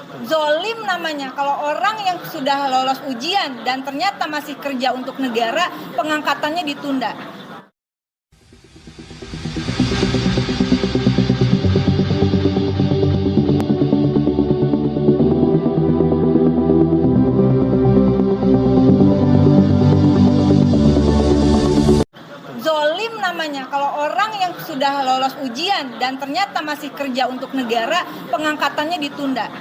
Zolim namanya kalau orang yang sudah lolos ujian dan ternyata masih kerja untuk negara, pengangkatannya ditunda. Zolim namanya kalau orang yang sudah lolos ujian dan ternyata masih kerja untuk negara, pengangkatannya ditunda.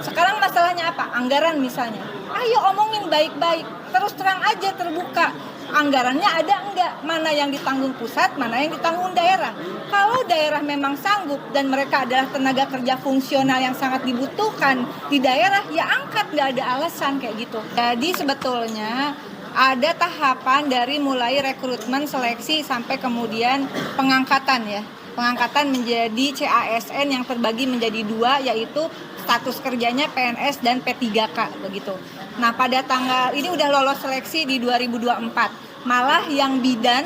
Sekarang masalahnya apa? Anggaran misalnya. Ayo omongin baik-baik, terus terang aja, terbuka. Anggarannya ada enggak? Mana yang ditanggung pusat, mana yang ditanggung daerah. Kalau daerah memang sanggup dan mereka adalah tenaga kerja fungsional yang sangat dibutuhkan di daerah, ya angkat, nggak ada alasan kayak gitu. Jadi sebetulnya ada tahapan dari mulai rekrutmen, seleksi, sampai kemudian pengangkatan ya. Pengangkatan menjadi CASN yang terbagi menjadi dua, yaitu status kerjanya PNS dan P3K begitu. Nah, pada tanggal ini udah lolos seleksi di 2024. Malah yang bidan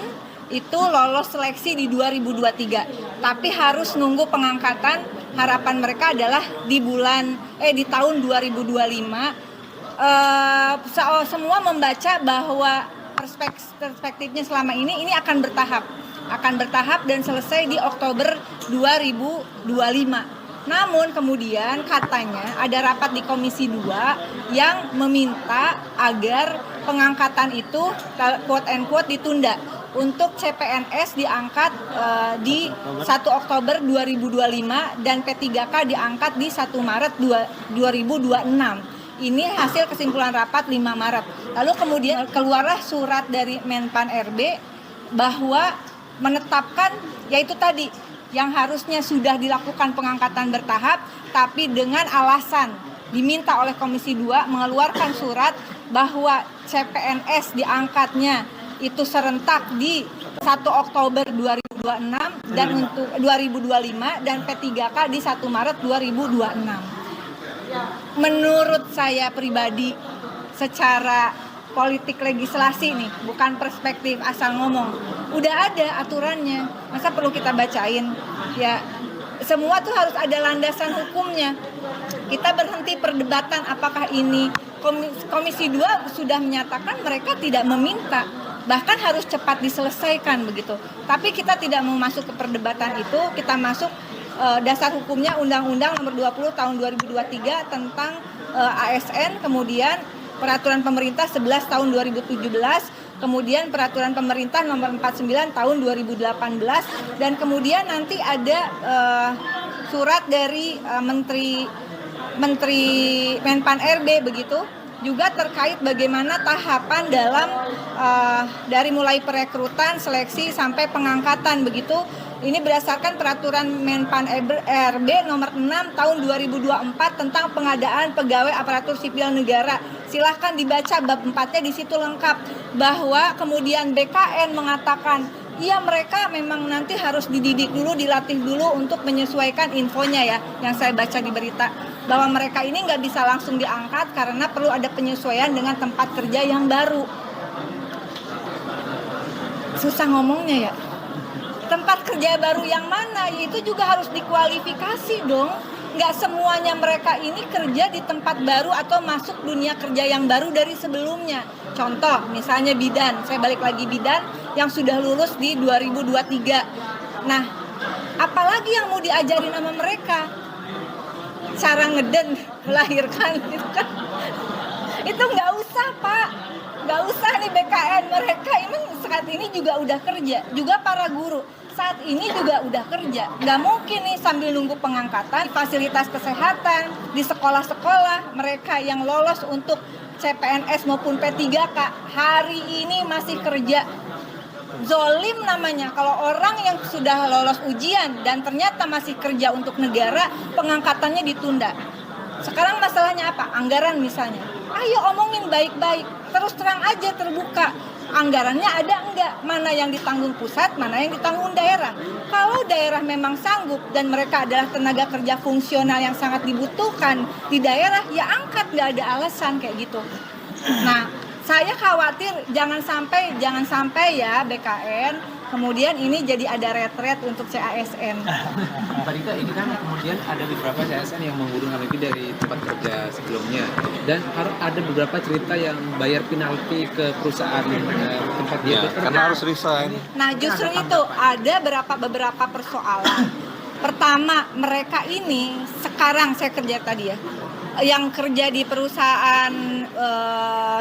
itu lolos seleksi di 2023. Tapi harus nunggu pengangkatan. Harapan mereka adalah di tahun 2025. Semua membaca bahwa perspektifnya selama ini akan bertahap dan selesai di Oktober 2025. Namun kemudian katanya ada rapat di Komisi 2 yang meminta agar pengangkatan itu quote and quote ditunda untuk CPNS diangkat di 1 Oktober 2025 dan P3K diangkat di 1 Maret 2026. Ini hasil kesimpulan rapat 5 Maret. Lalu kemudian keluarlah surat dari Menpan RB bahwa menetapkan yaitu tadi yang harusnya sudah dilakukan pengangkatan bertahap, tapi dengan alasan diminta oleh Komisi 2 mengeluarkan surat bahwa CPNS diangkatnya itu serentak di 1 Oktober 2026 dan untuk 2025 dan P3K di 1 Maret 2026. Menurut saya pribadi, secara politik legislasi nih, bukan perspektif asal ngomong, udah ada aturannya, masa perlu kita bacain? Ya, semua tuh harus ada landasan hukumnya. Kita berhenti perdebatan apakah ini. Komisi 2 sudah menyatakan mereka tidak meminta, bahkan harus cepat diselesaikan begitu. Tapi kita tidak mau masuk ke perdebatan itu, kita masuk dasar hukumnya Undang-Undang Nomor 20 Tahun 2023 tentang ASN, kemudian Peraturan Pemerintah 11 Tahun 2017, kemudian Peraturan Pemerintah Nomor 49 Tahun 2018, dan kemudian nanti ada surat dari Menteri Menpan RB begitu, juga terkait bagaimana tahapan dalam dari mulai perekrutan, seleksi sampai pengangkatan begitu. Ini berdasarkan peraturan Menpan RB nomor 6 tahun 2024 tentang pengadaan pegawai aparatur sipil negara. Silahkan dibaca bab 4-nya, di situ lengkap. Bahwa kemudian BKN mengatakan, iya mereka memang nanti harus dididik dulu, dilatih dulu untuk menyesuaikan infonya ya, yang saya baca di berita. Bahwa mereka ini nggak bisa langsung diangkat karena perlu ada penyesuaian dengan tempat kerja yang baru. Susah ngomongnya ya. Tempat kerja baru yang mana? Itu juga harus dikualifikasi dong. Nggak semuanya mereka ini kerja di tempat baru atau masuk dunia kerja yang baru dari sebelumnya. Contoh, misalnya bidan. Saya balik lagi bidan yang sudah lulus di 2023. Nah, apalagi yang mau diajarin sama mereka? Cara ngeden, melahirkan, gitu kan. Itu nggak usah, Pak. Nggak usah nih BKN, mereka ini saat ini juga udah kerja, juga para guru saat ini juga udah kerja. Nggak mungkin nih sambil nunggu pengangkatan, fasilitas kesehatan di sekolah-sekolah mereka yang lolos untuk CPNS maupun P3K hari ini masih kerja. Zolim namanya kalau orang yang sudah lolos ujian dan ternyata masih kerja untuk negara, pengangkatannya ditunda. Sekarang masalahnya apa? Anggaran misalnya. Ayo omongin baik-baik, terus terang aja, terbuka. Anggarannya ada enggak? Mana yang ditanggung pusat, mana yang ditanggung daerah. Kalau daerah memang sanggup dan mereka adalah tenaga kerja fungsional yang sangat dibutuhkan di daerah, ya angkat, nggak ada alasan kayak gitu. Nah, saya khawatir jangan sampai ya BKN Kemudian ini jadi ada retret untuk CASN. Mbak Dita, ini kan kemudian ada beberapa CSN yang mengurung lebih dari tempat kerja sebelumnya, dan harus ada beberapa cerita yang bayar penalti ke perusahaan tempat dia bekerja. Karena harus resign. Nah, justru itu ada beberapa persoalan. Pertama, mereka ini sekarang saya kerja tadi ya, yang kerja di perusahaan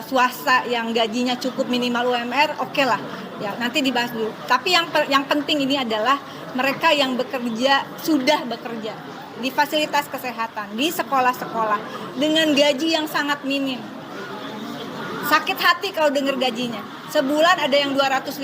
swasta yang gajinya cukup minimal UMR, oke lah, ya nanti dibahas dulu. Tapi yang penting ini adalah mereka yang sudah bekerja di fasilitas kesehatan, di sekolah-sekolah dengan gaji yang sangat minim. Sakit hati kalau dengar gajinya. Sebulan ada yang 250.000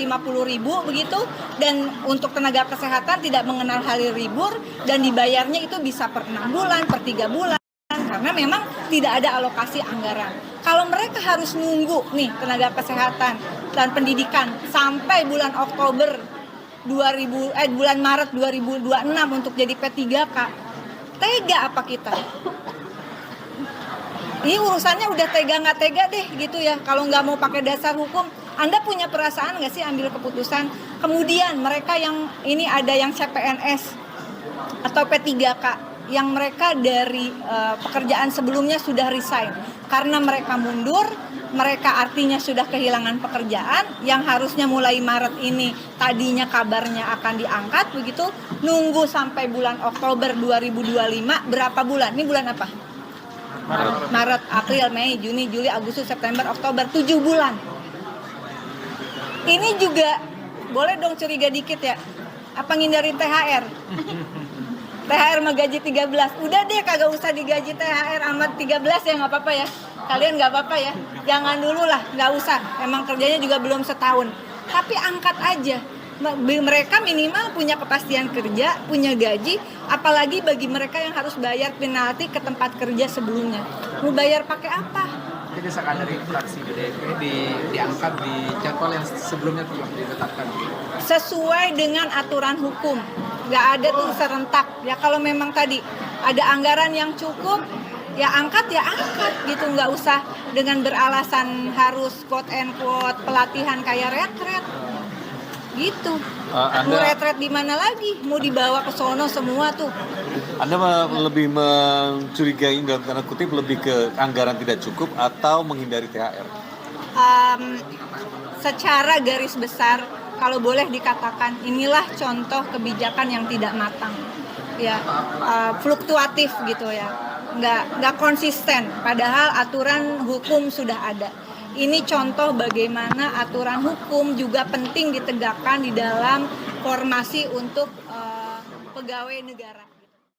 begitu, dan untuk tenaga kesehatan tidak mengenal hari libur, dan dibayarnya itu bisa per 6 bulan, per 3 bulan. Karena memang tidak ada alokasi anggaran. Kalau mereka harus nunggu nih tenaga kesehatan dan pendidikan sampai bulan Oktober bulan Maret 2026 untuk jadi P3K, tega apa kita? Ini urusannya udah tega nggak tega deh gitu ya. Kalau nggak mau pakai dasar hukum, Anda punya perasaan nggak sih ambil keputusan? Kemudian mereka yang ini ada yang CPNS atau P3K yang mereka dari pekerjaan sebelumnya sudah resign karena mereka mundur, mereka artinya sudah kehilangan pekerjaan yang harusnya mulai Maret ini tadinya kabarnya akan diangkat begitu, nunggu sampai bulan Oktober 2025, berapa bulan? Ini bulan apa? Maret, April, Mei, Juni, Juli, Agustus, September, Oktober, 7 bulan. Ini juga boleh dong curiga dikit ya, apa ngindarin THR? THR mah gaji 13, udah deh kagak usah digaji THR amat 13 ya, nggak apa-apa ya, kalian nggak apa-apa ya, jangan dulu lah, nggak usah, emang kerjanya juga belum setahun, tapi angkat aja, mereka minimal punya kepastian kerja, punya gaji, apalagi bagi mereka yang harus bayar penalti ke tempat kerja sebelumnya, mau bayar pakai apa? Jadi desakan dari fraksi PDIP diangkat di jadwal yang sebelumnya telah ditetapkan. Sesuai dengan aturan hukum, nggak ada tuh serentak ya. Kalau memang tadi ada anggaran yang cukup ya angkat gitu, nggak usah dengan beralasan harus quote and quote pelatihan kayak retret gitu. Mau retret di mana lagi, mau dibawa ke sono semua tuh. Anda lebih mencurigai dalam tanda kutip lebih ke anggaran tidak cukup atau menghindari THR? Secara garis besar kalau boleh dikatakan inilah contoh kebijakan yang tidak matang ya, fluktuatif gitu ya, nggak konsisten padahal aturan hukum sudah ada. Ini contoh bagaimana aturan hukum juga penting ditegakkan di dalam formasi untuk pegawai negara.